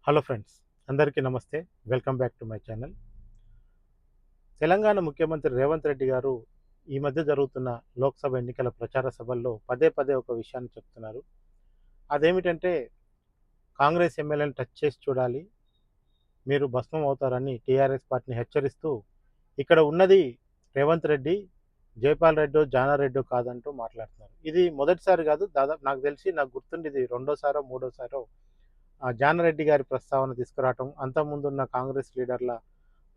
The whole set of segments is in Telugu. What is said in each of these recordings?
హలో ఫ్రెండ్స్, అందరికీ నమస్తే. Welcome back to my channel. Telangana ముఖ్యమంత్రి రేవంత్ రెడ్డి గారు ఈ మధ్య జరుగుతున్న లోక్సభ ఎన్నికల ప్రచార సభల్లో పదే పదే ఒక విషయాన్ని చెప్తున్నారు. అదేమిటంటే కాంగ్రెస్ ఎమ్మెల్యేలను టచ్ చేసి చూడాలి, మీరు భస్మం అవుతారని టీఆర్ఎస్ పార్టీని హెచ్చరిస్తూ ఇక్కడ ఉన్నది రేవంత్ రెడ్డి, జైపాల్ రెడ్డో, జానారెడ్డో కాదంటూ మాట్లాడుతున్నారు. ఇది మొదటిసారి కాదు, దాదాపు నాకు గుర్తుండి ఇది రెండోసారో మూడోసారో జానారెడ్డి గారి ప్రస్తావన తీసుకురావటం, అంతకుముందున్న కాంగ్రెస్ లీడర్ల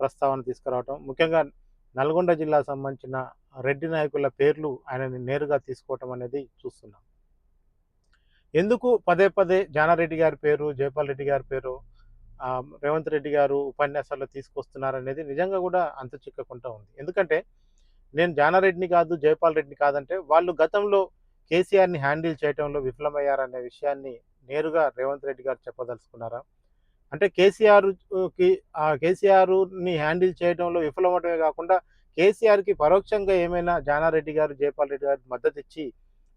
ప్రస్తావన తీసుకురావటం, ముఖ్యంగా నల్గొండ జిల్లాకు సంబంధించిన రెడ్డి నాయకుల పేర్లు ఆయనని నేరుగా తీసుకోవటం అనేది చూస్తున్నాం. ఎందుకు పదే పదే జానారెడ్డి గారి పేరు, జైపాల్ రెడ్డి గారి పేరు రేవంత్ రెడ్డి గారు ఉపన్యాసాల్లో తీసుకొస్తున్నారనేది నిజంగా కూడా అంతు చిక్కకుండా ఉంది. ఎందుకంటే నేను జానారెడ్డిని కాదు, జైపాల్ రెడ్డిని కాదంటే వాళ్ళు గతంలో కేసీఆర్ని హ్యాండిల్ చేయడంలో విఫలమయ్యారనే విషయాన్ని నేరుగా రేవంత్ రెడ్డి గారు చెప్పదలుచుకున్నారా? అంటే కేసీఆర్‌ని హ్యాండిల్ చేయడంలో విఫలమవడమే కాకుండా కేసీఆర్‌కి పరోక్షంగా ఏమైనా జానారెడ్డి గారు, జైపాల్ రెడ్డి గారు మద్దతిచ్చి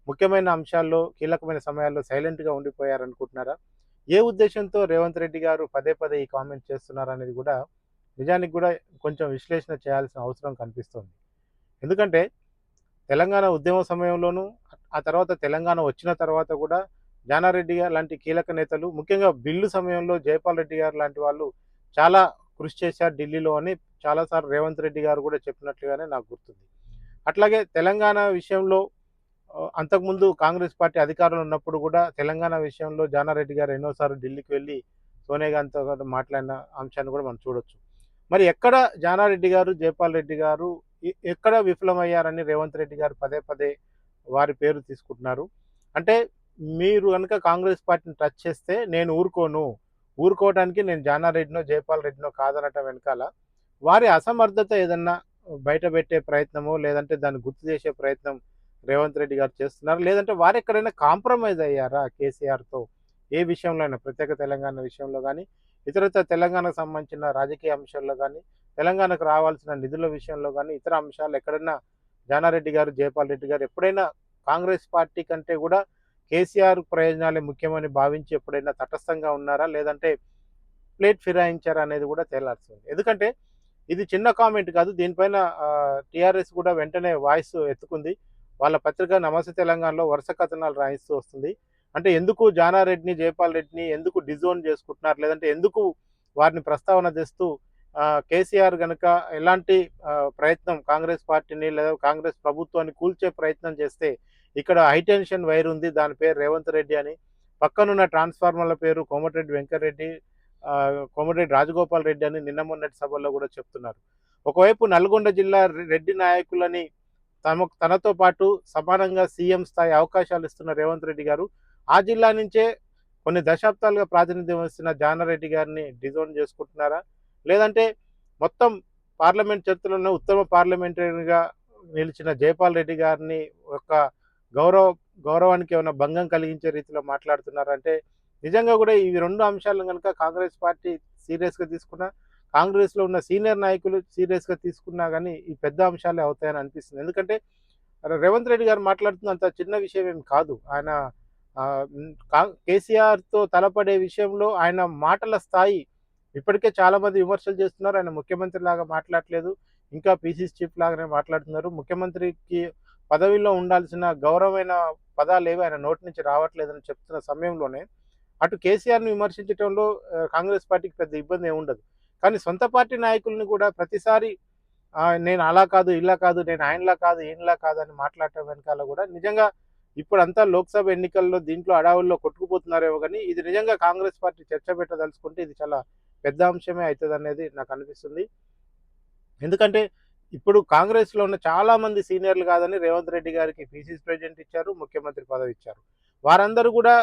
ముఖ్యమైన అంశాల్లో, కీలకమైన సమయాల్లో సైలెంట్‌గా ఉండిపోయారనుకుంటున్నారా? ఏ ఉద్దేశంతో రేవంత్ రెడ్డి గారు పదే పదే ఈ కామెంట్ చేస్తున్నారనేది కూడా నిజానికి కూడా కొంచెం విశ్లేషణ చేయాల్సిన అవసరం కనిపిస్తోంది. ఎందుకంటే తెలంగాణ ఉద్యమ సమయంలోనూ, ఆ తర్వాత తెలంగాణ వచ్చిన తర్వాత కూడా జానారెడ్డి గారు లాంటి కీలక నేతలు, ముఖ్యంగా బిల్లు సమయంలో జైపాల్ రెడ్డి గారు లాంటి వాళ్ళు చాలా కృషి చేశారు ఢిల్లీలో అని చాలాసార్లు రేవంత్ రెడ్డి గారు కూడా చెప్పినట్లుగానే నాకు గుర్తుంది. అట్లాగే తెలంగాణ విషయంలో అంతకుముందు కాంగ్రెస్ పార్టీ అధికారంలో ఉన్నప్పుడు కూడా తెలంగాణ విషయంలో జానారెడ్డి గారు ఎన్నోసార్లు ఢిల్లీకి వెళ్ళి సోనియా గాంధీతో కూడా మాట్లాడిన అంశాన్ని కూడా మనం చూడొచ్చు. మరి ఎక్కడ జానారెడ్డి గారు, జైపాల్ రెడ్డి గారు ఎక్కడ విఫలమయ్యారని రేవంత్ రెడ్డి గారు పదే పదే వారి పేరు తీసుకుంటున్నారు? అంటే మీరు గనుక కాంగ్రెస్ పార్టీని టచ్ చేస్తే నేను ఊరుకోను. ఊరుకోవటానికి నేను జానారెడ్డినో, జైపాల్ రెడ్డినో కాదనటం వెనకాల వారి అసమర్థత ఏదన్నా బయటపెట్టే ప్రయత్నమో, లేదంటే దాన్ని గుర్తు చేసే ప్రయత్నం రేవంత్ రెడ్డి గారు చేస్తున్నారా? లేదంటే వారెక్కడైనా కాంప్రమైజ్ అయ్యారా కేసీఆర్‌తో? ఏ విషయంలో అయినా ప్రత్యేక తెలంగాణ విషయంలో గానీ, ఇతరత్ర తెలంగాణకు సంబంధించిన రాజకీయ అంశాల్లో గానీ, తెలంగాణకు రావాల్సిన నిధుల విషయంలో గానీ, ఇతర అంశాలు ఎక్కడన్నా జానారెడ్డి గారు, జైపాల్ రెడ్డి గారు ఎప్పుడైనా కాంగ్రెస్ పార్టీ కంటే గూడా కేసీఆర్ ప్రయోజనాలే ముఖ్యమని భావించి ఎప్పుడైనా తటస్థంగా ఉన్నారా? లేదంటే ప్లేట్ ఫిరాయించారా అనేది కూడా తేలాల్సింది. ఎందుకంటే ఇది చిన్న కామెంట్ కాదు. దీనిపైన టీఆర్ఎస్ కూడా వెంటనే వాయిస్ ఎత్తుకుంది. వాళ్ళ పత్రిక నమస్తే తెలంగాణలో వరుస కథనాలు రాయిస్తూ వస్తుంది. అంటే ఎందుకు జానారెడ్డిని, జైపాల్ రెడ్డిని ఎందుకు డిజోన్ చేసుకుంటున్నారు? లేదంటే ఎందుకు వారిని ప్రస్తావన తెస్తూ కేసీఆర్ గనక ఎలాంటి ప్రయత్నం కాంగ్రెస్ పార్టీని లేదా కాంగ్రెస్ ప్రభుత్వాన్ని కూల్చే ప్రయత్నం చేస్తే ఇక్కడ హైటెన్షన్ వైర్ ఉంది. దాని పేరు రేవంత్ రెడ్డి అని. పక్కనున్న ట్రాన్స్‌ఫార్మర్‌ల పేరు కోమటిరెడ్డి వెంకటరెడ్డి, కోమటిరెడ్డి రాజగోపాల్ రెడ్డి అని నిన్న మొన్నటి సభల్లో కూడా చెప్తున్నారు. ఒకవైపు నల్గొండ జిల్లా రెడ్డి నాయకులని తనతో పాటు సమానంగా సీఎం స్థాయి అవకాశాలు ఇస్తున్న రేవంత్ రెడ్డి గారు, ఆ జిల్లా నుంచే కొన్ని దశాబ్దాలుగా ప్రాతినిధ్యం వహిస్తున్న జానారెడ్డి గారిని డిజోన్ చేసుకుంటున్నారా? లేదంటే మొత్తం పార్లమెంట్ చరిత్రలోనే ఉత్తమ పార్లమెంటరీగా నిలిచిన జైపాల్ రెడ్డి గారిని ఒక గౌరవ గౌరవానికి ఏమైనా భంగం కలిగించే రీతిలో మాట్లాడుతున్నారంటే నిజంగా కూడా ఈ 2 అంశాలను గనుక కాంగ్రెస్ పార్టీ సీరియస్‌గా తీసుకున్నా, కాంగ్రెస్‌లో ఉన్న సీనియర్ నాయకులు సీరియస్‌గా తీసుకున్నా గానీ ఈ పెద్ద అంశాలే అవుతాయని అనిపిస్తుంది. ఎందుకంటే రేవంత్ రెడ్డి గారు మాట్లాడుతుంది అంత చిన్న విషయం ఏమి కాదు. ఆయన ఆహ్, హ్మ్, కేసీఆర్‌తో తలపడే విషయంలో ఆయన మాటల స్థాయి ఇప్పటికే చాలామంది విమర్శలు చేస్తున్నారు. ఆయన ముఖ్యమంత్రిలాగా మాట్లాడట్లేదు. ఇంకా పీసీసీ చీఫ్ లాగానే మాట్లాడుతున్నారు. ముఖ్యమంత్రికి పదవిలో ఉండాల్సిన గౌరవమైన పదాలేవి ఆయన నోటి నుంచి రావట్లేదని చెప్తున్న సమయంలోనే అటు కేసీఆర్‌ని విమర్శించటంలో కాంగ్రెస్ పార్టీకి పెద్ద ఇబ్బంది ఏముండదు. కానీ సొంత పార్టీ నాయకుల్ని కూడా ప్రతిసారి నేను అలా కాదు, ఇలా కాదు, నేను ఆయనలా కాదు, ఈయనలా కాదు అని మాట్లాడటం వెనకాల కూడా నిజంగా ఇప్పుడంతా లోక్సభ ఎన్నికల్లో దీంట్లో హడావుల్లో కొట్టుకుపోతున్నారేమో గానీ, ఇది నిజంగా కాంగ్రెస్ పార్టీ చర్చ పెట్టదలుచుకుంటే ఇది చాలా పెద్ద అంశమే అయితదనేది నాకనిపిస్తుంది. ఎందుకంటే ఇప్పుడు కాంగ్రెస్‌లో ఉన్న చాలామంది సీనియర్‌లు కాదని రేవంత్ రెడ్డి గారికి పీసీసీ ప్రెసిడెంట్ ఇచ్చారు, ముఖ్యమంత్రి పదవి ఇచ్చారు. వారందరూ కూడా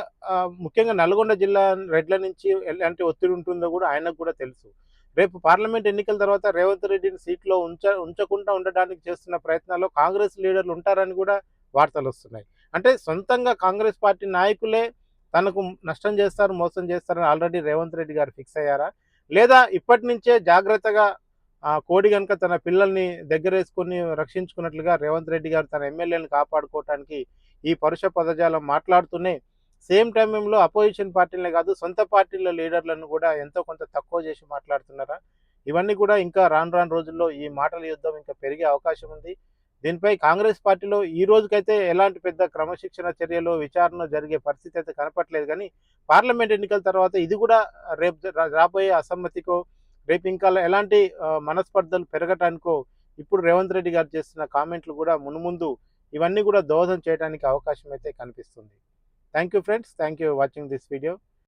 ముఖ్యంగా నల్గొండ జిల్లా రెడ్ల నుంచి ఎలాంటి ఒత్తిడి ఉంటుందో కూడా ఆయనకు కూడా తెలుసు. రేపు పార్లమెంట్ ఎన్నికల తర్వాత రేవంత్ రెడ్డిని సీట్‌లో ఉంచకుండా ఉండడానికి చేస్తున్న ప్రయత్నాల్లో కాంగ్రెస్ లీడర్లు ఉంటారని కూడా వార్తలొస్తున్నాయి. అంటే సొంతంగా కాంగ్రెస్ పార్టీ నాయకులే తనకు నష్టం చేస్తారు, మోసం చేస్తారని ఆల్రెడీ రేవంత్ రెడ్డి గారు ఫిక్స్ అయ్యారా? లేదా ఇప్పటి నుంచే జాగ్రత్తగా కోడి గనుక తన పిల్లల్ని దగ్గరేసుకొని రక్షించుకున్నట్లుగా రేవంత్ రెడ్డి గారు తన ఎమ్మెల్యేలను కాపాడుకోవటానికి ఈ పరుష పదజాలం మాట్లాడుతూనే సేమ్ టైంలో అపోజిషన్ పార్టీలనే కాదు, సొంత పార్టీల లీడర్లను కూడా ఎంతో కొంత తక్కువ చేసి మాట్లాడుతున్నారా? ఇవన్నీ కూడా ఇంకా రాను రాను రోజుల్లో ఈ మాటల యుద్ధం ఇంకా పెరిగే అవకాశం ఉంది. దీనిపై కాంగ్రెస్ పార్టీలో ఈ రోజుకైతే ఎలాంటి పెద్ద క్రమశిక్షణ చర్యలు, విచారణ జరిగే పరిస్థితి అయితే కనపట్లేదు గానీ, పార్లమెంట్ ఎన్నికల తర్వాత ఇది కూడా రేపు రాబోయే అసమ్మతికో, రేపు ఇంకా ఎలాంటి మనస్పర్ధలు పెరగటానికో ఇప్పుడు రేవంత్ రెడ్డి గారు చేస్తున్న కామెంట్లు కూడా మునుముందు ఇవన్నీ కూడా దోహదం చేయడానికి అవకాశం అయితే కనిపిస్తుంది. Thank you friends. Thank you watching this video.